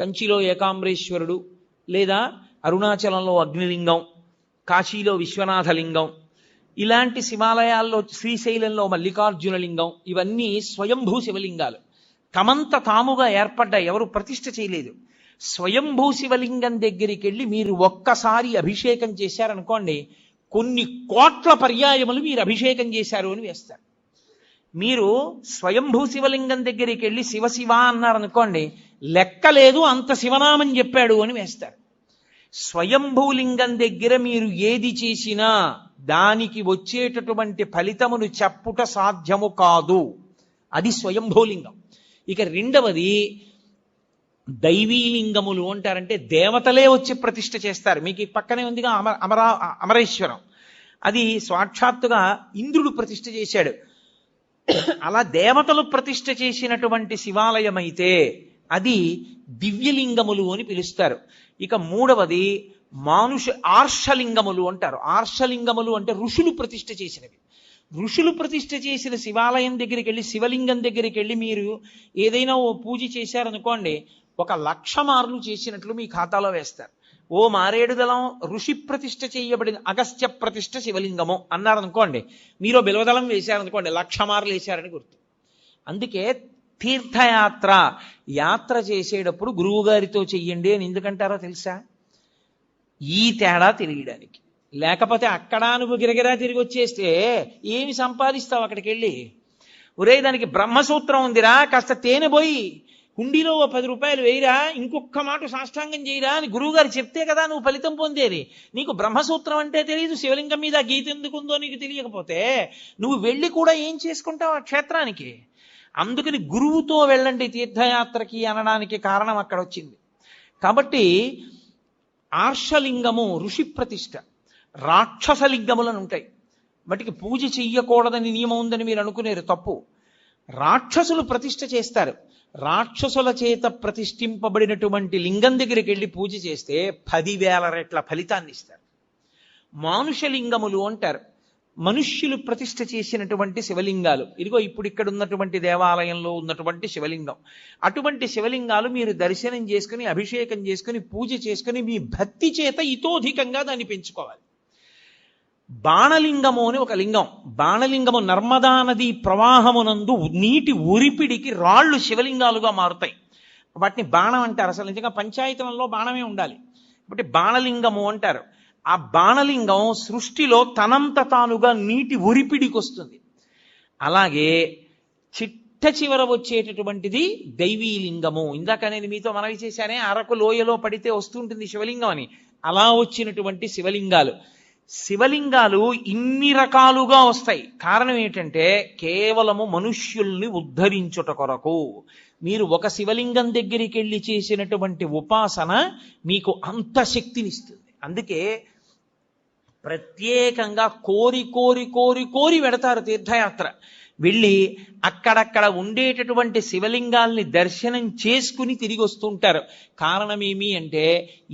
కంచిలో ఏకాంబరేశ్వరుడు, లేదా అరుణాచలంలో అగ్నిలింగం, కాశీలో విశ్వనాథలింగం, ఇలాంటి శివాలయాల్లో శ్రీశైలంలో మల్లికార్జున లింగం, ఇవన్నీ స్వయంభూ శివలింగాలు. తమంత తాముగా ఏర్పడ్డాయి, ఎవరు ప్రతిష్ఠ చేయలేదు. స్వయంభూ శివలింగం దగ్గరికి వెళ్ళి మీరు ఒక్కసారి అభిషేకం చేశారనుకోండి, కొన్ని కోట్ల పర్యాయములు మీరు అభిషేకం చేశారు అని వేస్తారు. మీరు స్వయంభూ శివలింగం దగ్గరికి వెళ్ళి శివ శివ అన్నారనుకోండి, లెక్కలేదు అంత శివనామం చెప్పాడు అని వేస్తారు. స్వయంభూలింగం దగ్గర మీరు ఏది చేసినా దానికి వచ్చేటటువంటి ఫలితమును చెప్పుట సాధ్యము కాదు. అది స్వయంభూలింగం. ఇక రెండవది దైవీలింగములు అంటారంటే దేవతలే వచ్చి ప్రతిష్ఠ చేస్తారు. మీకు పక్కనే ఉందిగా అమరేశ్వరం, అది సాక్షాత్తుగా ఇంద్రుడు ప్రతిష్ఠ చేశాడు. అలా దేవతలు ప్రతిష్ఠ చేసినటువంటి శివాలయం అయితే అది దివ్యలింగములు అని పిలుస్తారు. ఇక మూడవది ఆర్షలింగములు అంటారు. ఆర్షలింగములు అంటే ఋషులు ప్రతిష్ఠ చేసినవి. ఋషులు ప్రతిష్ఠ చేసిన శివాలయం దగ్గరికి వెళ్ళి, శివలింగం దగ్గరికి వెళ్ళి మీరు ఏదైనా ఓ పూజ చేశారనుకోండి, 1,00,000 మార్లు చేసినట్లు మీ ఖాతాలో వేస్తారు. ఓ మారేడుదలం ఋషి ప్రతిష్ఠ చేయబడిన అగస్త్య ప్రతిష్ఠ శివలింగము అన్నారనుకోండి, మీరు బిల్వదళం వేశారనుకోండి, 1,00,000 మార్లు వేశారని గుర్తు. అందుకే తీర్థయాత్ర యాత్ర చేసేటప్పుడు గురువుగారితో చెయ్యండి అని ఎందుకంటారో తెలుసా? ఈ తేడా తెలియడానికి. లేకపోతే అక్కడ నువ్వు గిరగిరా తిరిగి వచ్చేస్తే ఏమి సంపాదిస్తావు అక్కడికి వెళ్ళి? ఒరే దానికి బ్రహ్మసూత్రం ఉందిరా, కాస్త తేనె పోయి కుండీలో 10 రూపాయలు వేయిరా, ఇంకొక మాట సాష్టాంగం చేయరా అని గురువుగారు చెప్తే కదా నువ్వు ఫలితం పొందేది. నీకు బ్రహ్మసూత్రం అంటే తెలియదు, శివలింగం మీద గీత ఎందుకుందో నీకు తెలియకపోతే నువ్వు వెళ్ళి కూడా ఏం చేసుకుంటావు ఆ క్షేత్రానికి? అందుకని గురువుతో వెళ్ళండి తీర్థయాత్రకి అనడానికి కారణం అక్కడ వచ్చింది. కాబట్టి ఆర్షలింగము ఋషి ప్రతిష్ఠ, రాక్షసలింగములను ఉంటాయి. వాటికి పూజ చెయ్యకూడదని నియమం ఉందని మీరు అనుకునేరు, తప్పు. రాక్షసులు ప్రతిష్ఠ చేస్తారు. రాక్షసుల చేత ప్రతిష్ఠింపబడినటువంటి లింగం దగ్గరికి వెళ్ళి పూజ చేస్తే 10,000 రెట్ల ఫలితాన్ని ఇస్తారు. మానుషలింగములు అంటారు. మనుష్యులు ప్రతిష్ఠ చేసినటువంటి శివలింగాలు. ఇదిగో ఇప్పుడు ఇక్కడ ఉన్నటువంటి దేవాలయంలో ఉన్నటువంటి శివలింగం. అటువంటి శివలింగాలు మీరు దర్శనం చేసుకుని, అభిషేకం చేసుకుని, పూజ చేసుకుని మీ భక్తి చేత ఇతోధికంగా దాన్ని పెంచుకోవాలి. బాణలింగము అని ఒక లింగం. బాణలింగము నర్మదా నది ప్రవాహమునందు నీటి ఉరిపిడికి రాళ్ళు శివలింగాలుగా మారుతాయి. వాటిని బాణం అంటారు. అసలు నిజంగా పంచాయతనంలో బాణమే ఉండాలి. కాబట్టి బాణలింగము అంటారు. ఆ బాణలింగం సృష్టిలో తనంత తానుగా నీటి ఉరిపిడికి వస్తుంది. అలాగే చిట్ట చివర వచ్చేటటువంటిది దైవీలింగము. ఇందాక నేను మీతో మనవి చేశానే, అరకు లోయలో పడితే వస్తుంటుంది శివలింగం అని. అలా వచ్చినటువంటి శివలింగాలు. శివలింగాలు ఇన్ని రకాలుగా వస్తాయి. కారణం ఏంటంటే కేవలము మనుష్యుల్ని ఉద్ధరించుట కొరకు. మీరు ఒక శివలింగం దగ్గరికి వెళ్ళి చేసినటువంటి ఉపాసన మీకు అంత శక్తినిస్తుంది. అందుకే ప్రత్యేకంగా కోరి కోరి కోరి కోరి వెడతారు తీర్థయాత్ర. వెళ్ళి అక్కడక్కడ ఉండేటటువంటి శివలింగాల్ని దర్శనం చేసుకుని తిరిగి వస్తుంటారు. కారణం ఏమి అంటే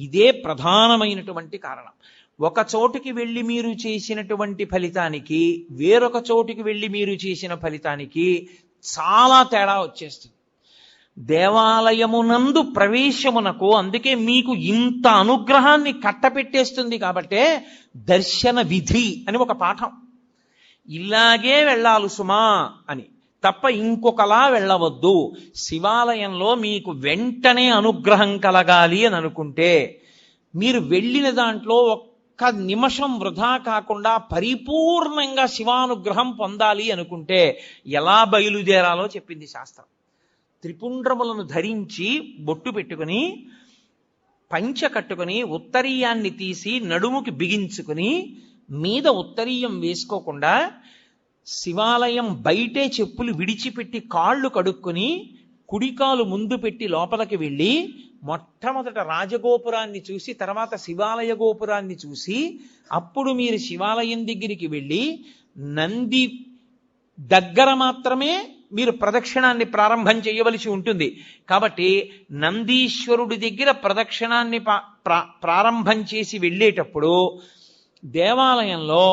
ఇదే ప్రధానమైనటువంటి కారణం. ఒక చోటుకి వెళ్ళి మీరు చేసినటువంటి ఫలితానికి వేరొక చోటుకి వెళ్ళి మీరు చేసిన ఫలితానికి చాలా తేడా వచ్చేస్తుంది. దేవాలయమునందు ప్రవేశమునకు అందుకే మీకు ఇంత అనుగ్రహాన్ని కట్టపెట్టేస్తుంది. కాబట్టే దర్శన విధి అని ఒక పాఠం. ఇలాగే వెళ్ళాలి సుమా అని తప్ప ఇంకొకలా వెళ్ళవద్దు. శివాలయంలో మీకు వెంటనే అనుగ్రహం కలగాలి అని అనుకుంటే మీరు వెళ్ళిన దాంట్లో ఒక్క నిమిషం వృధా కాకుండా పరిపూర్ణంగా శివానుగ్రహం పొందాలి అనుకుంటే ఎలా బయలుదేరాలో చెప్పింది శాస్త్రం. త్రిపుండ్రములను ధరించి బొట్టు పెట్టుకుని పంచ కట్టుకుని ఉత్తరీయాన్ని తీసి నడుముకి బిగించుకుని మీద ఉత్తరీయం వేసుకోకుండా శివాలయం బయటే చెప్పులు విడిచిపెట్టి కాళ్ళు కడుక్కుని కుడికాలు ముందు పెట్టి లోపలికి వెళ్ళి మొట్టమొదట రాజగోపురాన్ని చూసి తర్వాత శివాలయ గోపురాన్ని చూసి అప్పుడు మీరు శివాలయం దగ్గరికి వెళ్ళి నంది దగ్గర మాత్రమే మీరు ప్రదక్షిణాన్ని ప్రారంభం చేయవలసి ఉంటుంది. కాబట్టి నందీశ్వరుడి దగ్గర ప్రదక్షిణాన్ని ప్రారంభం చేసి వెళ్ళేటప్పుడు దేవాలయంలో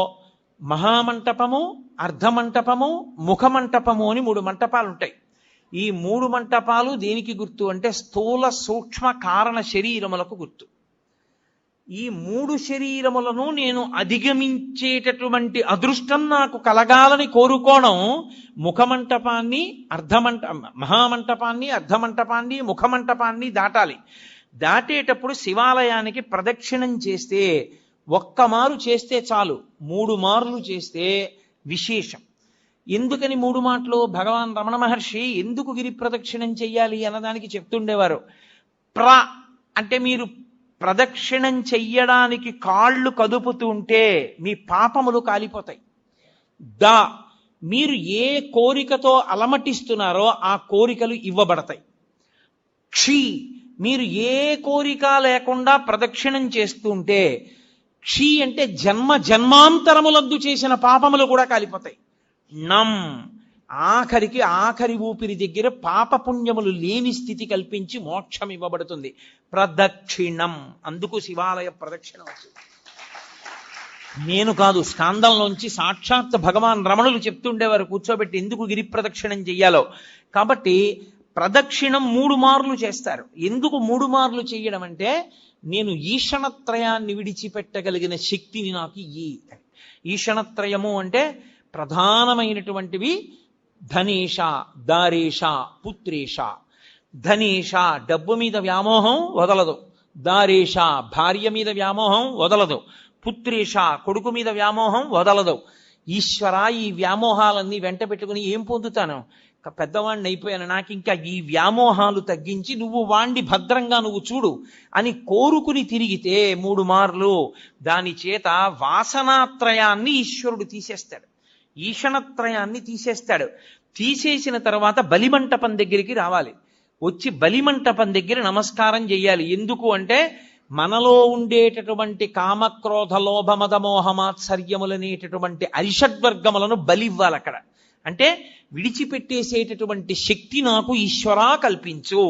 మహామంటపము, అర్ధమంటపము, ముఖమంటపము అని 3 మంటపాలు ఉంటాయి. ఈ 3 మంటపాలు దేనికి గుర్తు అంటే స్థూల సూక్ష్మ కారణ శరీరములకు గుర్తు. ఈ 3 శరీరములను నేను అధిగమించేటటువంటి అదృష్టం నాకు కలగాలని కోరుకోవడం ముఖమంటపాన్ని మహామంటపాన్ని అర్ధమంటపాన్ని ముఖమంటపాన్ని దాటాలి. దాటేటప్పుడు శివాలయానికి ప్రదక్షిణం చేస్తే ఒక్క మారు చేస్తే చాలు, 3 మార్లు చేస్తే విశేషం. ఎందుకని 3 మాటలు? భగవాన్ రమణ మహర్షి ఎందుకు గిరి ప్రదక్షిణం చెయ్యాలి అన్నదానికి చెప్తుండేవారు. అంటే మీరు ప్రదక్షిణం చెయ్యడానికి కాళ్ళు కదుపుతుంటే మీ పాపములు కాలిపోతాయి. మీరు ఏ కోరికతో అలమటిస్తున్నారో ఆ కోరికలు ఇవ్వబడతాయి. మీరు ఏ కోరిక లేకుండా ప్రదక్షిణం చేస్తుంటే అంటే జన్మాంతరములందు చేసిన పాపములు కూడా కాలిపోతాయి. ఆఖరి ఊపిరి దగ్గర పాపపుణ్యములు లేని స్థితి కల్పించి మోక్షం ఇవ్వబడుతుంది. ప్రదక్షిణం, అందుకు శివాలయ ప్రదక్షిణం వచ్చింది. నేను కాదు, స్కాందంలోంచి సాక్షాత్ భగవాన్ రమణులు చెప్తుండేవారు కూర్చోబెట్టి ఎందుకు గిరి ప్రదక్షిణం చెయ్యాలో. కాబట్టి ప్రదక్షిణం 3 మార్లు చేస్తారు. ఎందుకు 3 మార్లు చెయ్యడం అంటే నేను ఈషణత్రయాన్ని విడిచిపెట్టగలిగిన శక్తిని నాకు ఈషణత్రయము అంటే ప్రధానమైనటువంటివి ధనేష, దారేష, పుత్రేష. ధనేష డబ్బు మీద వ్యామోహం వదలదు, దారేష భార్య మీద వ్యామోహం వదలదు, పుత్రేష కొడుకు మీద వ్యామోహం వదలదు. ఈశ్వర, ఈ వ్యామోహాలన్నీ వెంట పెట్టుకుని ఏం పొందుతాను? పెద్దవాణ్ణి అయిపోయాను, నాకు ఇంకా ఈ వ్యామోహాలు తగ్గించి నువ్వు వాణ్ణి భద్రంగా నువ్వు చూడు అని కోరుకుని తిరిగితే 3 మార్లు దాని చేత వాసనాత్రయాన్ని ఈశ్వరుడు తీసేస్తాడు, ఈషణత్రయాన్ని తీసేస్తాడు. తీసేసిన తర్వాత బలిమంటపం దగ్గరికి రావాలి. వచ్చి బలిమంటపం దగ్గర నమస్కారం చెయ్యాలి. ఎందుకు అంటే మనలో ఉండేటటువంటి కామక్రోధ లోభ మద మోహమాత్సర్యములనేటటువంటి అరిషడ్వర్గములను బలివ్వాలి అక్కడ. అంటే విడిచిపెట్టేసేటటువంటి శక్తి నాకు ఈశ్వరా కల్పించు.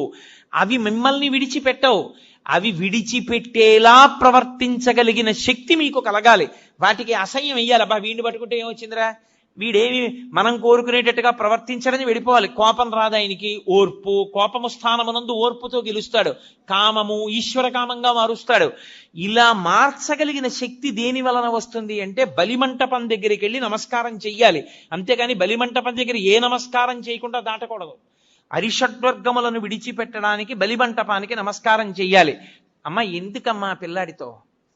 అవి మిమ్మల్ని విడిచిపెట్టవు, అవి విడిచిపెట్టేలా ప్రవర్తించగలిగిన శక్తి మీకు కలగాలి. వాటికి అసహ్యం వెయ్యాలి. అబ్బా వీడిని పట్టుకుంటే ఏమొచ్చిందిరా, వీడేమి మనం కోరుకునేటట్టుగా ప్రవర్తించడని వెళ్ళిపోవాలి. కోపం రాదు ఆయనకి, ఓర్పు, కోపము స్థానమునందు ఓర్పుతో గెలుస్తాడు. కామము ఈశ్వర కామంగా మారుస్తాడు. ఇలా మార్చగలిగిన శక్తి దేని వలన వస్తుంది అంటే బలిమంటపం దగ్గరికి వెళ్ళి నమస్కారం చెయ్యాలి. అంతేగాని బలిమంటపం దగ్గర ఏ నమస్కారం చేయకుండా దాటకూడదు. అరిషడ్వర్గములను విడిచిపెట్టడానికి బలిమంటపానికి నమస్కారం చెయ్యాలి. అమ్మ ఎందుకమ్మా పిల్లాడితో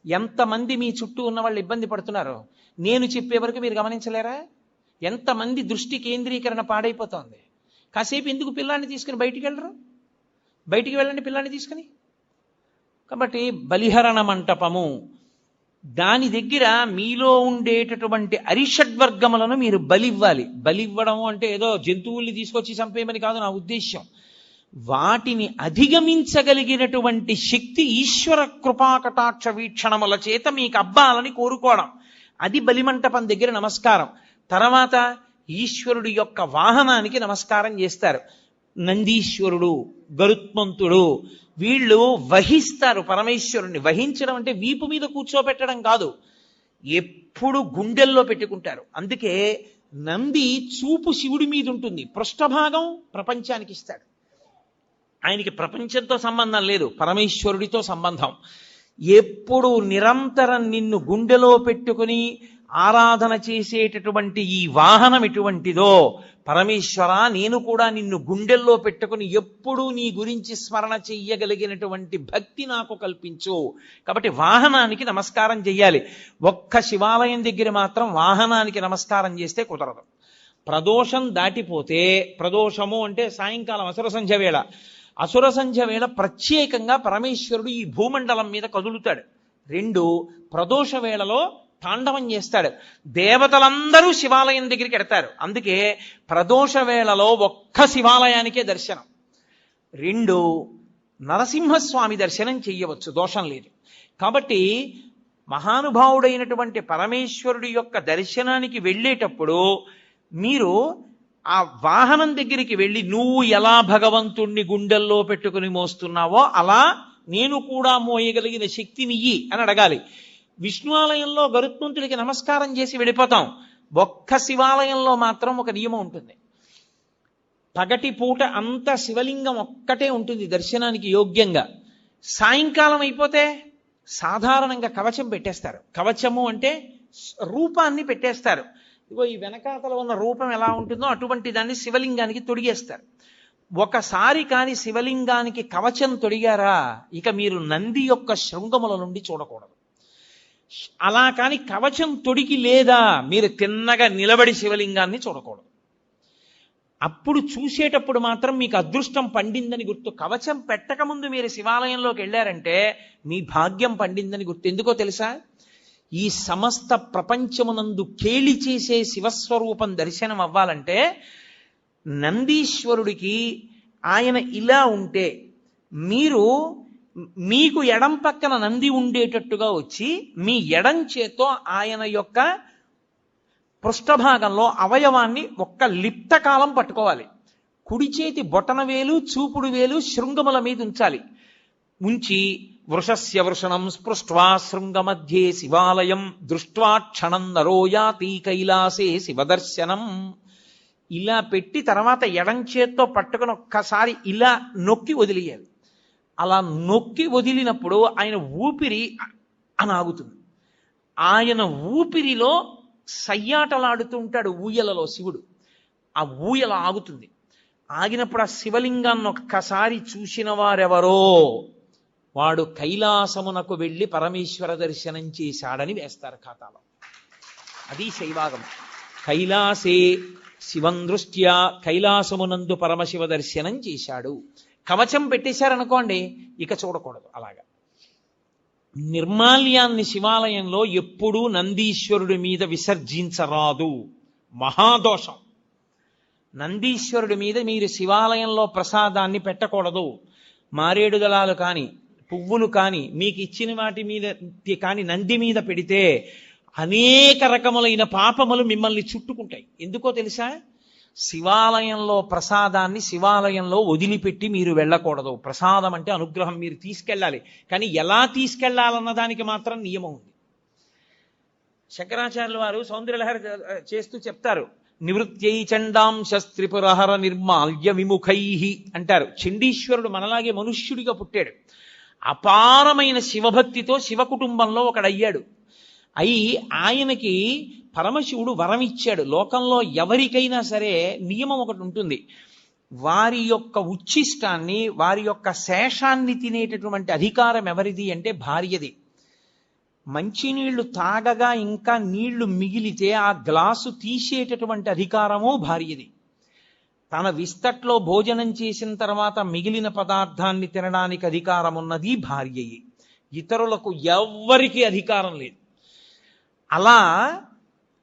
ఎంతమంది మీ చుట్టూ ఉన్న వాళ్ళు ఇబ్బంది పడుతున్నారు, నేను చెప్పే వరకు మీరు గమనించలేరా? ఎంతమంది దృష్టి కేంద్రీకరణ పాడైపోతోంది. కాసేపు ఎందుకు పిల్లాన్ని తీసుకుని బయటికి వెళ్ళరు? బయటికి వెళ్ళండి పిల్లాన్ని తీసుకుని. కాబట్టి బలిహరణ మంటపము, దాని దగ్గర మీలో ఉండేటటువంటి అరిషడ్వర్గములను మీరు బలివ్వాలి. బలివ్వడం అంటే ఏదో జంతువుల్ని తీసుకొచ్చి చంపేయమని కాదు నా ఉద్దేశ్యం. వాటిని అధిగమించగలిగినటువంటి శక్తి ఈశ్వర కృపాకటాక్ష వీక్షణముల చేత మీకు అబ్బాలని కోరుకోవడం, అది బలిమంటపం దగ్గర నమస్కారం. తర్వాత ఈశ్వరుడి యొక్క వాహనానికి నమస్కారం చేస్తారు. నందీశ్వరుడు, గరుత్మంతుడు వీళ్ళు వహిస్తారు పరమేశ్వరుణ్ణి. వహించడం అంటే వీపు మీద కూర్చోబెట్టడం కాదు, ఎప్పుడు గుండెల్లో పెట్టుకుంటారు. అందుకే నంది చూపు శివుడి మీద ఉంటుంది, పృష్ఠభాగం ప్రపంచానికి ఇస్తాడు. ఆయనకి ప్రపంచంతో సంబంధం లేదు, పరమేశ్వరుడితో సంబంధం. ఎప్పుడు నిరంతరం నిన్ను గుండెలో పెట్టుకుని ఆరాధన చేసేటటువంటి ఈ వాహనం ఎటువంటిదో, పరమేశ్వర నేను కూడా నిన్ను గుండెల్లో పెట్టుకుని ఎప్పుడూ నీ గురించి స్మరణ చెయ్యగలిగినటువంటి భక్తి నాకు కల్పించు. కాబట్టి వాహనానికి నమస్కారం చెయ్యాలి. ఒక్క శివాలయం దగ్గర మాత్రం వాహనానికి నమస్కారం చేస్తే కుదరదు. ప్రదోషం దాటిపోతే, ప్రదోషము అంటే సాయంకాలం అసుర సంధ్య వేళ, అసుర సంధ్య వేళ ప్రత్యేకంగా పరమేశ్వరుడు ఈ భూమండలం మీద కదులుతాడు. 2 ప్రదోష వేళలో తాండవం చేస్తాడు. దేవతలందరూ శివాలయం దగ్గరికి ఎడతారు. అందుకే ప్రదోష వేళలో ఒక్క శివాలయానికే దర్శనం. 2 నరసింహస్వామి దర్శనం చెయ్యవచ్చు, దోషం లేదు. కాబట్టి మహానుభావుడైనటువంటి పరమేశ్వరుడి యొక్క దర్శనానికి వెళ్ళేటప్పుడు మీరు ఆ వాహనం దగ్గరికి వెళ్ళి నువ్వు ఎలా భగవంతుణ్ణి గుండెల్లో పెట్టుకుని మోస్తున్నావో అలా నేను కూడా మోయగలిగిన శక్తినియ్యి అని అడగాలి. విష్ణు ఆలయంలో గరుత్మంతుడికి నమస్కారం చేసి వెళ్ళిపోతాం. ఒక్క శివాలయంలో మాత్రం ఒక నియమం ఉంటుంది. పగటిపూట అంతా శివలింగం ఒక్కటే ఉంటుంది దర్శనానికి యోగ్యంగా. సాయంకాలం అయిపోతే సాధారణంగా కవచం పెట్టేస్తారు. కవచము అంటే రూపాన్ని పెట్టేస్తారు. ఇగో ఈ వెనకాతల ఉన్న రూపం ఎలా ఉంటుందో అటువంటి దాన్ని శివలింగానికి తొడిగేస్తారు. ఒకసారి కాని శివలింగానికి కవచం తొడిగారా ఇక మీరు నంది యొక్క శృంగముల నుండి చూడకూడదు. అలా కాని కవచం తొడిగి లేదా మీరు తిన్నగా నిలబడి శివలింగాన్ని చూడకూడదు. అప్పుడు చూసేటప్పుడు మాత్రం మీకు అదృష్టం పండిందని గుర్తు. కవచం పెట్టకముందు మీరు శివాలయంలోకి వెళ్ళారంటే మీ భాగ్యం పండిందని గుర్తు. ఎందుకో తెలుసా? ఈ సమస్త ప్రపంచమునందు కేళి చేసే శివస్వరూపం దర్శనం అవ్వాలంటే నందీశ్వరుడికి ఆయన ఇలా ఉంటే మీకు ఎడం పక్కన నంది ఉండేటట్టుగా వచ్చి మీ ఎడం చేత్తో ఆయన యొక్క పృష్ఠభాగంలో అవయవాన్ని ఒక్క లిప్తకాలం పట్టుకోవాలి. కుడి చేతి బొటన వేలు చూపుడు వేలు శృంగముల మీద ఉంచాలి. ఉంచి వృషస్య వృషణం స్పృష్ట్వా శృంగమధ్యే శివాలయం దృష్ట్వా క్షణం నరోయాతి కైలాసే శివదర్శనం. ఇలా పెట్టి తర్వాత ఎడం చేత్తో పట్టుకుని ఒక్కసారి ఇలా నొక్కి వదిలేయాలి. అలా నొక్కి వదిలినప్పుడు ఆయన ఊపిరి అనాగుతుంది. ఆయన ఊపిరిలో సయ్యాటలాడుతుంటాడు ఊయలలో శివుడు. ఆ ఊయల ఆగుతుంది. ఆగినప్పుడు ఆ శివలింగాన్ని ఒక్కసారి చూసిన వారెవరో వాడు కైలాసమునకు వెళ్ళి పరమేశ్వర దర్శనం చేశాడని వేస్తారు ఖాతాలో. అది శైవాగం. కైలాసే శివం దృష్ట్యా కైలాసమునందు పరమశివ దర్శనం చేశాడు. కవచం పెట్టేశారనుకోండి ఇక చూడకూడదు. అలాగా నిర్మాల్యాన్ని శివాలయంలో ఎప్పుడూ నందీశ్వరుడి మీద విసర్జించరాదు. మహాదోషం. నందీశ్వరుడి మీద మీరు శివాలయంలో ప్రసాదాన్ని పెట్టకూడదు. మారేడు దళాలు కాని పువ్వులు కాని మీకు ఇచ్చిన వాటి మీద కాని నంది మీద పెడితే అనేక రకములైన పాపములు మిమ్మల్ని చుట్టుకుంటాయి. ఎందుకో తెలుసా? శివాలయంలో ప్రసాదాన్ని శివాలయంలో వదిలిపెట్టి మీరు వెళ్ళకూడదు. ప్రసాదం అంటే అనుగ్రహం, మీరు తీసుకెళ్ళాలి. కానీ ఎలా తీసుకెళ్లాలన్న దానికి మాత్రం నియమం ఉంది. శంకరాచార్యుల వారు సౌందర్యలహరి చేస్తూ చెప్తారు, నివృత్యై చండాంశ త్రిపురహర నిర్మాల్య విముఖై అంటారు. చండీశ్వరుడు మనలాగే మనుష్యుడిగా పుట్టాడు. అపారమైన శివభక్తితో శివ కుటుంబంలో ఒకడయ్యాడు. అయి ఆయనకి పరమశివుడు వరం ఇచ్చాడు. లోకంలో ఎవరికైనా సరే నియమం ఒకటి ఉంటుంది. వారి యొక్క ఉచ్ఛిష్టాన్ని వారి యొక్క శేషాన్ని తినేటటువంటి అధికారం ఎవరిది అంటే భార్యది. మంచినీళ్లు తాగగా ఇంకా నీళ్లు మిగిలితే ఆ గ్లాసు తీసేటటువంటి అధికారము భార్యది. తన విస్తట్లో భోజనం చేసిన తర్వాత మిగిలిన పదార్థాన్ని తినడానికి అధికారం ఉన్నది భార్యయే. ఇతరులకు ఎవ్వరికీ అధికారం లేదు. అలా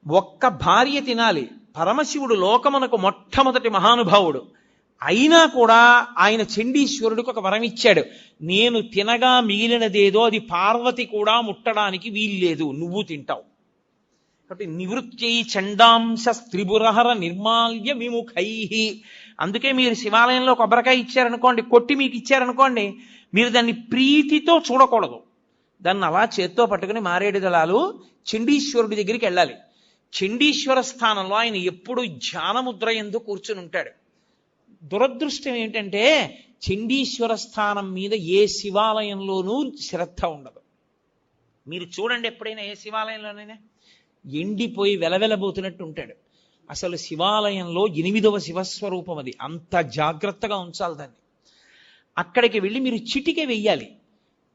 ఒక్క భార్య తినాలి. పరమశివుడు లోకమునకు మొట్టమొదటి మహానుభావుడు అయినా కూడా ఆయన చండీశ్వరుడికి ఒక వరం ఇచ్చాడు. నేను తినగా మిగిలినదేదో అది పార్వతి కూడా ముట్టడానికి వీల్లేదు, నువ్వు తింటావు. కాబట్టి నివృత్యై చండాంశ త్రిపురహర నిర్మాల్య విముఖై. అందుకే మీరు శివాలయంలో కొబ్బరికాయ ఇచ్చారనుకోండి, కొట్టి మీకు ఇచ్చారనుకోండి, మీరు దాన్ని ప్రీతితో చూడకూడదు. దాన్ని అలా చేత్తో పట్టుకుని మారేడు దళాలు చండీశ్వరుడి దగ్గరికి వెళ్ళాలి. చండీశ్వర స్థానంలో ఆయన ఎప్పుడు ధ్యానముద్ర యందు కూర్చుని ఉంటాడు. దురదృష్టం ఏంటంటే చండీశ్వర స్థానం మీద ఏ శివాలయంలోనూ శ్రద్ధ ఉండదు. మీరు చూడండి, ఎప్పుడైనా ఏ శివాలయంలోనైనా ఎండిపోయి వెలవెలబోతున్నట్టు ఉంటాడు. అసలు శివాలయంలో 8వ శివస్వరూపం అది. అంత జాగ్రత్తగా ఉంచాలి దాన్ని. అక్కడికి వెళ్ళి మీరు చిటికె వెయ్యాలి.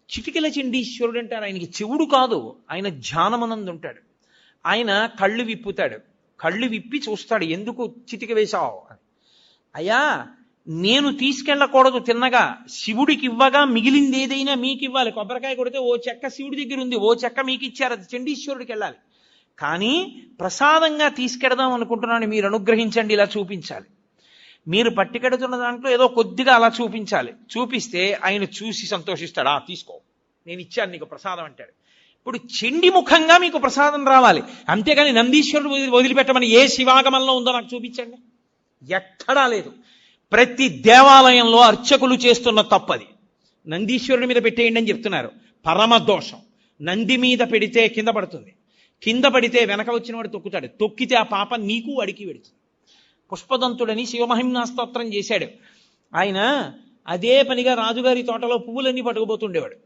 చిటికెల చండీశ్వరుడు అంటారు. ఆయనకి చెవుడు కాదు, ఆయన ధ్యానమునందు ఉంటాడు. ఆయన కళ్ళు విప్పుతాడు. కళ్ళు విప్పి చూస్తాడు, ఎందుకు చిటిక వేశావు అని. అయ్యా, నేను తీసుకెళ్ళకూడదు తిన్నగా, శివుడికి ఇవ్వగా మిగిలింది ఏదైనా మీకు ఇవ్వాలి. కొబ్బరికాయ కొడితే ఓ చెక్క శివుడి దగ్గర ఉంది, ఓ చెక్క మీకు ఇచ్చారు, అది చండీశ్వరుడికి వెళ్ళాలి. కానీ ప్రసాదంగా తీసుకెడదాం అనుకుంటున్నాను, మీరు అనుగ్రహించండి, ఇలా చూపించాలి. మీరు పట్టుకెడుతున్న దాంట్లో ఏదో కొద్దిగా అలా చూపించాలి. చూపిస్తే ఆయన చూసి సంతోషిస్తాడు. తీసుకో, నేను ఇచ్చాను నీకు ప్రసాదం అంటాడు. ఇప్పుడు చండి ముఖంగా మీకు ప్రసాదం రావాలి. అంతేగాని నందీశ్వరుడు వదిలిపెట్టమని ఏ శివాగమంలో ఉందో నాకు చూపించండి. ఎక్కడా లేదు. ప్రతి దేవాలయంలో అర్చకులు చేస్తున్న తప్పది. నందీశ్వరుడి మీద పెట్టేయండి అని చెప్తున్నారు. పరమ దోషం. నంది మీద పెడితే కింద పడుతుంది, కింద పడితే వెనక వచ్చిన వాడు తొక్కుతాడు, తొక్కితే ఆ పాప నీకు అడికి పెడుతుంది. పుష్పదంతుడని శివమహిమ్నా స్తోత్రం చేశాడు. ఆయన అదే పనిగా రాజుగారి తోటలో పువ్వులన్నీ పట్టుకుపోతుండేవాడు.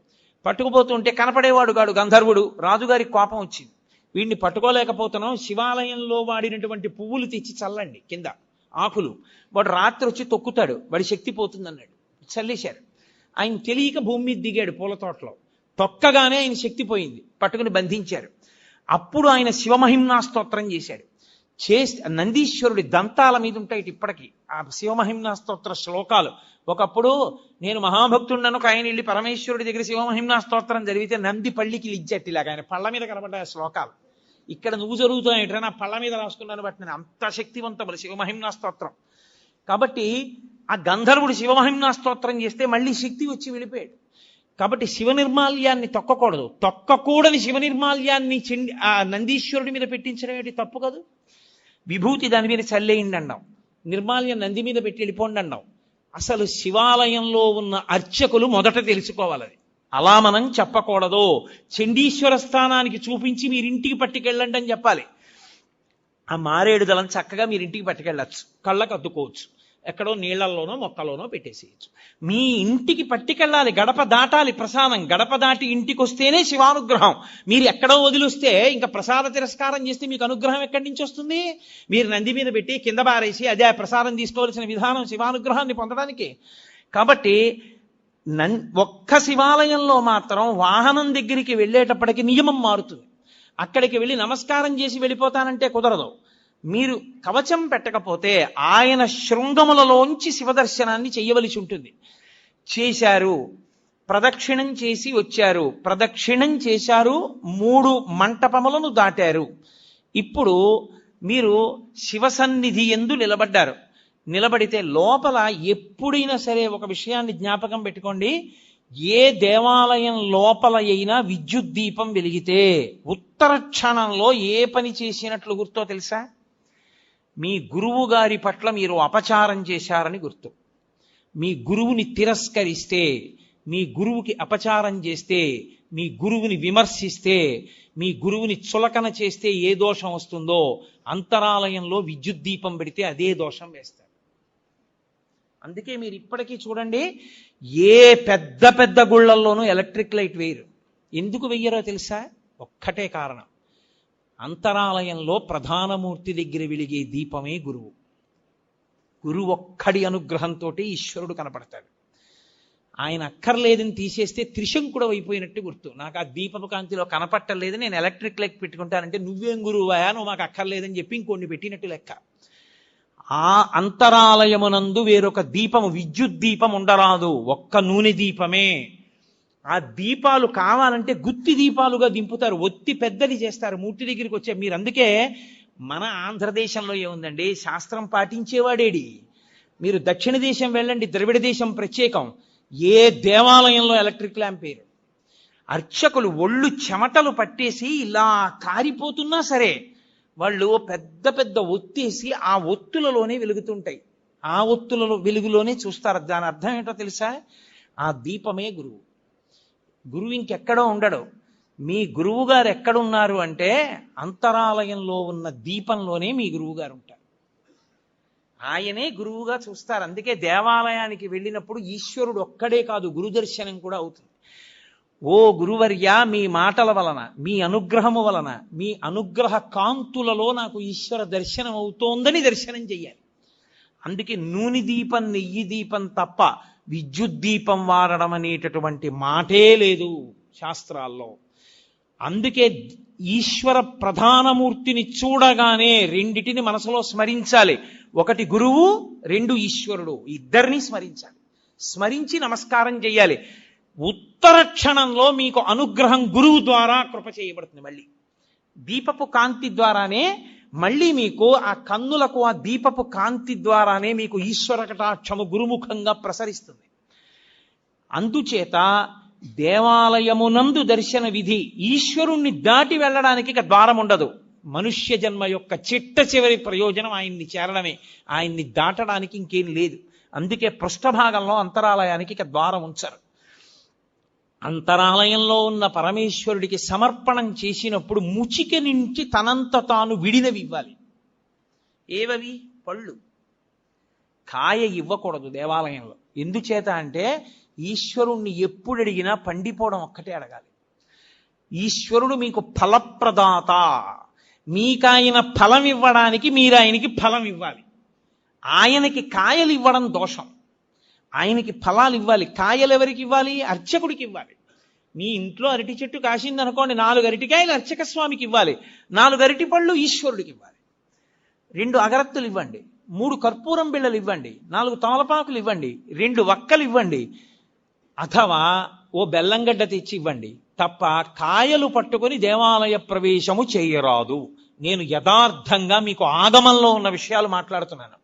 పట్టుకుపోతుంటే కనపడేవాడు కాడు గంధర్వుడు. రాజుగారికి కోపం వచ్చింది, వీడిని పట్టుకోలేకపోతున్నాం, శివాలయంలో వాడినటువంటి పువ్వులు తెచ్చి చల్లండి కింద ఆకులు, వాడు రాత్రి వచ్చి తొక్కుతాడు, వాడి శక్తి పోతుంది అన్నాడు. చల్లేశారు. ఆయన తెలియక భూమి మీద దిగాడు పూల తోటలో. తొక్కగానే ఆయన శక్తి పోయింది, పట్టుకుని బంధించారు. అప్పుడు ఆయన శివమహిమ్నా స్తోత్రం చేశాడు. నందీశ్వరుడి దంతాల మీద ఉంటాయి ఇప్పటికీ ఆ శివమహిమ్నా స్తోత్ర శ్లోకాలు. ఒకప్పుడు నేను మహాభక్తుడను ఆయన వెళ్ళి పరమేశ్వరుడి దగ్గర శివమహిమ్నా స్తోత్రం జరిగితే నంది పళ్ళికి లిజ్జట్టిలాగా ఆయన పళ్ళ మీద కనబడ్డాయి శ్లోకాలు. ఇక్కడ నువ్వు జరుగుతాయంటే నా పళ్ళ మీద రాసుకున్నాను బట్టి నేను అంత శక్తివంతములు శివమహిమ్నా స్తోత్రం. కాబట్టి ఆ గంధర్వుడు శివమహిమ్నా స్తోత్రం చేస్తే మళ్ళీ శక్తి వచ్చి వెళ్ళిపోయాడు. కాబట్టి శివ నిర్మాల్యాన్ని తొక్కకూడదు. తొక్కకూడని శివ నిర్మాల్యాన్ని ఆ నందీశ్వరుడి మీద పెట్టించడం ఏంటి తప్పు కాదు. విభూతి దాని మీద చల్లేయండి అన్నాం, నిర్మాల్యం నంది మీద పెట్టి వెళ్ళిపోండి అన్నాం. అసలు శివాలయంలో ఉన్న అర్చకులు మొదట తెలుసుకోవాలి, అలా మనం చెప్పకూడదు. చండీశ్వర స్థానానికి చూపించి మీరింటికి పట్టుకెళ్ళండి అని చెప్పాలి. ఆ మారేడు దళం చక్కగా మీరింటికి పట్టుకెళ్ళచ్చు, కళ్ళకు అద్దుకోవచ్చు, ఎక్కడో నీళ్లలోనో మొక్కలోనో పెట్టేసేయచ్చు. మీ ఇంటికి పట్టుకెళ్ళాలి, గడప దాటాలి ప్రసాదం. గడప దాటి ఇంటికి వస్తేనే శివానుగ్రహం. మీరు ఎక్కడో వదిలిస్తే ఇంకా ప్రసాద తిరస్కారం చేస్తే మీకు అనుగ్రహం ఎక్కడి నుంచి వస్తుంది? మీరు నంది మీద పెట్టి కింద బారేసి అదే ప్రసాదం తీసుకోవాల్సిన విధానం శివానుగ్రహాన్ని పొందడానికి. కాబట్టి ఒక్క శివాలయంలో మాత్రం వాహనం దగ్గరికి వెళ్ళేటప్పటికి నియమం మారుతుంది. అక్కడికి వెళ్ళి నమస్కారం చేసి వెళ్ళిపోతానంటే కుదరదు. మీరు కవచం పెట్టకపోతే ఆయన శృంగములలోంచి శివదర్శనాన్ని చెయ్యవలసి ఉంటుంది. చేశారు, ప్రదక్షిణం చేసి వచ్చారు, ప్రదక్షిణం చేశారు, 3 మంటపములను దాటారు. ఇప్పుడు మీరు శివసన్నిధి యందు నిలబడ్డారు. నిలబడితే లోపల ఎప్పుడైనా సరే ఒక విషయాన్ని జ్ఞాపకం పెట్టుకోండి, ఏ దేవాలయం లోపల అయినా విద్యుత్ దీపం వెలిగితే ఉత్తర క్షణంలో ఏ పని చేసినట్లు గుర్తో తెలుసా? మీ గురువు గారి పట్ల మీరు అపచారం చేశారని గుర్తు. మీ గురువుని తిరస్కరిస్తే, మీ గురువుకి అపచారం చేస్తే, మీ గురువుని విమర్శిస్తే, మీ గురువుని చులకన చేస్తే ఏ దోషం వస్తుందో అంతరాలయంలో విద్యుత్ దీపం పెడితే అదే దోషం వేస్తారు. అందుకే మీరు ఇప్పటికీ చూడండి, ఏ పెద్ద పెద్ద గుళ్ళల్లోనూ ఎలక్ట్రిక్ లైట్ వేయరు. ఎందుకు వెయ్యరో తెలుసా? ఒక్కటే కారణం, అంతరాలయంలో ప్రధానమూర్తి దగ్గర వెలిగే దీపమే గురువు. గురువు ఒక్కడి అనుగ్రహంతో ఈశ్వరుడు కనపడతాడు. ఆయన అక్కర్లేదని తీసేస్తే త్రిశంకుడు అయిపోయినట్టు గుర్తు. నాకు ఆ దీపపు కాంతిలో కనపట్టలేదు, నేను ఎలక్ట్రిక్ లైట్ పెట్టుకుంటానంటే నువ్వేం గురువయా, నువ్వు మాకు అక్కర్లేదని చెప్పి ఇంకొన్ని పెట్టినట్టు లెక్క. ఆ అంతరాలయమునందు వేరొక దీపము, విద్యుత్ దీపం ఉండరాదు, ఒక్క నూనె దీపమే. ఆ దీపాలు కావాలంటే గుత్తి దీపాలుగా దింపుతారు, ఒత్తి పెద్దది చేస్తారు మూర్తి దగ్గరికి వచ్చే. మీరు అందుకే మన ఆంధ్రదేశంలో ఏముందండి, శాస్త్రం పాటించేవాడేడి. మీరు దక్షిణ దేశం వెళ్ళండి, ద్రవిడ దేశం ప్రత్యేకం, ఏ దేవాలయంలో ఎలక్ట్రిక్ ల్యాంప్ వేరు. అర్చకులు ఒళ్ళు చెమటలు పట్టేసి ఇలా కారిపోతున్నా సరే వాళ్ళు పెద్ద పెద్ద ఒత్తేసి ఆ ఒత్తులలోనే వెలుగుతుంటాయి, ఆ ఒత్తులలో వెలుగులోనే చూస్తారు. దాని అర్థం ఏంటో తెలుసా? ఆ దీపమే గురువు. గురువు ఇంకెక్కడో ఉండడు. మీ గురువు గారు ఎక్కడున్నారు అంటే అంతరాలయంలో ఉన్న దీపంలోనే మీ గురువు గారు ఉంటారు. ఆయనే గురువుగా చూస్తారు. అందుకే దేవాలయానికి వెళ్ళినప్పుడు ఈశ్వరుడు ఒక్కడే కాదు, గురు దర్శనం కూడా అవుతుంది. ఓ గురువర్య, మీ మాటల వలన, మీ అనుగ్రహము వలన, మీ అనుగ్రహ కాంతులలో నాకు ఈశ్వర దర్శనం అవుతోందని దర్శనం చెయ్యాలి. అందుకే నూనె దీపం, నెయ్యి దీపం తప్ప విద్యుత్ దీపం వాడడం అనేటటువంటి మాటే లేదు శాస్త్రాల్లో. అందుకే ఈశ్వర ప్రధానమూర్తిని చూడగానే రెండిటిని మనసులో స్మరించాలి. ఒకటి గురువు, 2 ఈశ్వరుడు, ఇద్దరిని స్మరించాలి. స్మరించి నమస్కారం చెయ్యాలి. ఉత్తర క్షణంలో మీకు అనుగ్రహం గురువు ద్వారా కృప చేయబడుతుంది. మళ్ళీ దీపపు కాంతి ద్వారానే మళ్ళీ మీకు ఆ కన్నులకు ఆ దీపపు కాంతి ద్వారానే మీకు ఈశ్వర కటాక్షము గురుముఖంగా ప్రసరిస్తుంది. అందుచేత దేవాలయమునందు దర్శన విధి, ఈశ్వరుణ్ణి దాటి వెళ్ళడానికి ఇక ద్వారం ఉండదు. మనుష్య జన్మ యొక్క చిట్ట చివరి ప్రయోజనం ఆయన్ని చేరడమే, ఆయన్ని దాటడానికి ఇంకేం లేదు. అందుకే పృష్ఠభాగంలో అంతరాలయానికి ఇక ద్వారం ఉంచరు. అంతరాలయంలో ఉన్న పరమేశ్వరుడికి సమర్పణం చేసినప్పుడు ముచిక నుంచి తనంత తాను విడినవి ఇవ్వాలి. ఏవవి? పళ్ళు. కాయ ఇవ్వకూడదు దేవాలయంలో. ఎందుచేత అంటే ఈశ్వరుణ్ణి ఎప్పుడు అడిగినా పండిపోవడం ఒక్కటే అడగాలి. ఈశ్వరుడు మీకు ఫలప్రదాత, మీకాయన ఫలం ఇవ్వడానికి మీరు ఆయనకి ఫలం ఇవ్వాలి. ఆయనకి కాయలు ఇవ్వడం దోషం, ఆయనకి ఫలాలు ఇవ్వాలి. కాయలు ఎవరికి ఇవ్వాలి? అర్చకుడికి ఇవ్వాలి. మీ ఇంట్లో అరటి చెట్టు కాసింది అనుకోండి, 4 అరటికాయలు అర్చక స్వామికి ఇవ్వాలి, 4 అరటి పళ్ళు ఈశ్వరుడికి ఇవ్వాలి. 2 అగరత్తులు ఇవ్వండి, 3 కర్పూరం బిళ్ళలు ఇవ్వండి, 4 తమలపాకులు ఇవ్వండి, 2 వక్కలు ఇవ్వండి, అథవా ఓ బెల్లంగడ్డ తెచ్చి ఇవ్వండి. తప్ప కాయలు పట్టుకొని దేవాలయ ప్రవేశము చేయరాదు. నేను యథార్థంగా మీకు ఆగమంలో ఉన్న విషయాలు మాట్లాడుతున్నాను.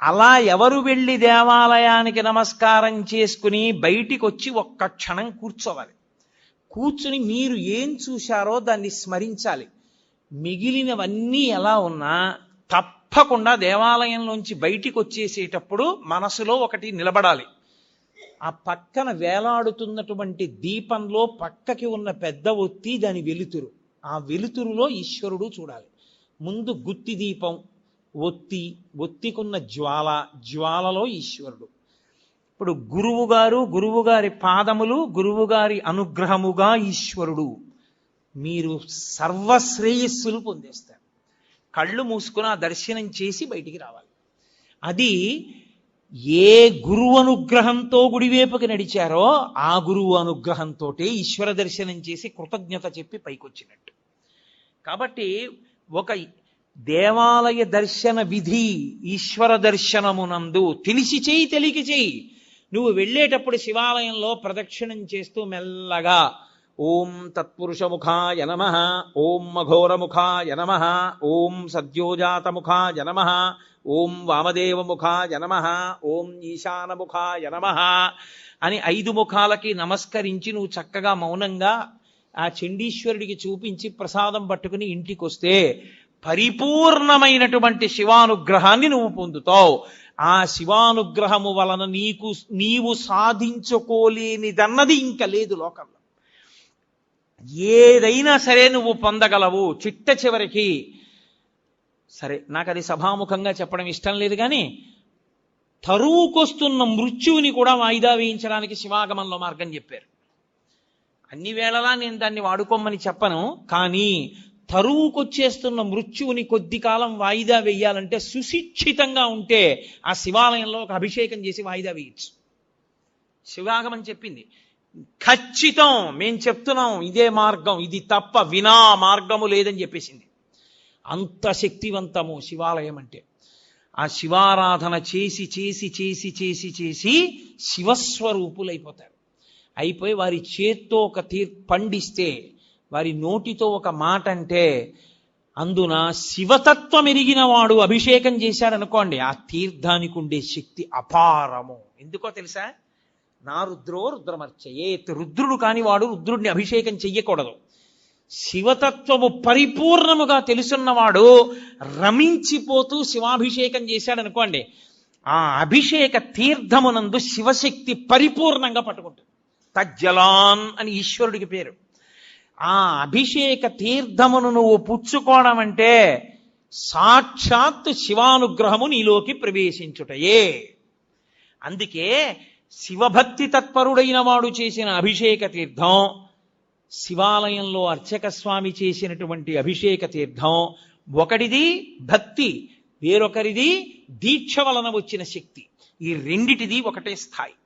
అలా ఎవరు వెళ్ళి దేవాలయానికి నమస్కారం చేసుకుని బయటికి వచ్చి ఒక్క క్షణం కూర్చోవాలి. కూర్చుని మీరు ఏం చూశారో దాన్ని స్మరించాలి. మిగిలినవన్నీ ఎలా ఉన్నా తప్పకుండా దేవాలయంలోంచి బయటికి వచ్చేసేటప్పుడు మనసులో ఒకటి నిలబడాలి. ఆ పక్కన వేలాడుతున్నటువంటి దీపంలో పక్కకి ఉన్న పెద్ద ఒత్తి దాని వెలుతురు, ఆ వెలుతురులో ఈశ్వరుడు చూడాలి. ముందు గుత్తి దీపం, ఒత్తికున్న జ్వాలలో ఈశ్వరుడు. ఇప్పుడు గురువుగారి పాదములు, గురువుగారి అనుగ్రహముగా ఈశ్వరుడు. మీరు సర్వశ్రేయస్సులు పొందేస్తారు. కళ్ళు మూసుకుని ఆ దర్శనం చేసి బయటికి రావాలి. అది ఏ గురువు అనుగ్రహంతో గుడివేపుకి నడిచారో ఆ గురువు అనుగ్రహంతో ఈశ్వర దర్శనం చేసి కృతజ్ఞత చెప్పి పైకొచ్చినట్టు. కాబట్టి ఒక దేవాలయ దర్శన విధి ఈశ్వర దర్శనమునందు తెలిసి చేయి, తెలియక చేయి. నువ్వు వెళ్ళేటప్పుడు శివాలయంలో ప్రదక్షిణం చేస్తూ మెల్లగా ఓం తత్పురుషముఖాయ నమః, ఓం అఘోరముఖాయ నమః, ఓం సద్యోజాతముఖాయ నమః, ఓం వామదేవముఖాయ నమః, ఓం ఈశానముఖాయ నమః అని 5 ముఖాలకి నమస్కరించి నువ్వు చక్కగా మౌనంగా ఆ చండీశ్వరుడికి చూపించి ప్రసాదం పట్టుకుని ఇంటికి వస్తే పరిపూర్ణమైనటువంటి శివానుగ్రహాన్ని నువ్వు పొందుతావు. ఆ శివానుగ్రహము వలన నీవు సాధించుకోలేనిదన్నది ఇంకా లేదు లోకంలో. ఏదైనా సరే నువ్వు పొందగలవు. చిట్ట చివరికి సరే, నాకు అది సభాముఖంగా చెప్పడం ఇష్టం లేదు, కానీ తరువుకొస్తున్న మృత్యువుని కూడా వాయిదా వేయించడానికి శివాగమంలో మార్గం చెప్పారు. అన్ని వేళలా నేను దాన్ని వాడుకోమని చెప్పను, కానీ తరువుకొచ్చేస్తున్న మృత్యువుని కొద్ది కాలం వాయిదా వేయాలంటే సుశిక్షితంగా ఉంటే ఆ శివాలయంలో ఒక అభిషేకం చేసి వాయిదా వేయచ్చు. శివాగమని చెప్పింది. ఖచ్చితం మేం చెప్తున్నాం ఇదే మార్గం, ఇది తప్ప వినా మార్గము లేదని చెప్పేసింది. అంత శక్తివంతము శివాలయం అంటే. ఆ శివారాధన చేసి చేసి చేసి చేసి చేసి శివస్వరూపులైపోతారు. అయిపోయి వారి చేత్తో ఒక పండిస్తే, వారి నోటితో ఒక మాట అంటే, అందున శివతత్వం ఎరిగిన వాడు అభిషేకం చేశాడనుకోండి, ఆ తీర్థానికి ఉండే శక్తి అపారము. ఎందుకో తెలుసా? నా రుద్రో రుద్రమర్చయేత్. రుద్రుడు కాని వాడు రుద్రుడిని అభిషేకం చెయ్యకూడదు. శివతత్వము పరిపూర్ణముగా తెలుసున్నవాడు రమించిపోతూ శివాభిషేకం చేశాడనుకోండి, ఆ అభిషేక తీర్థమునందు శివశక్తి పరిపూర్ణంగా పట్టుకుంటుంది. తజ్జలాన్ అని ఈశ్వరుడికి పేరు. ఆ అభిషేక తీర్థమును నువ్వు పుచ్చుకోవడం అంటే సాక్షాత్తు శివానుగ్రహము నీలోకి ప్రవేశించుటయే. అందుకే శివభక్తి తత్పరుడైన వాడు చేసిన అభిషేక తీర్థం, శివాలయంలో అర్చక స్వామి చేసినటువంటి అభిషేక తీర్థం, ఒకటిది భక్తి, వేరొకరిది దీక్ష వలన వచ్చిన శక్తి. ఈ రెండిటిది ఒకటే స్థాయి.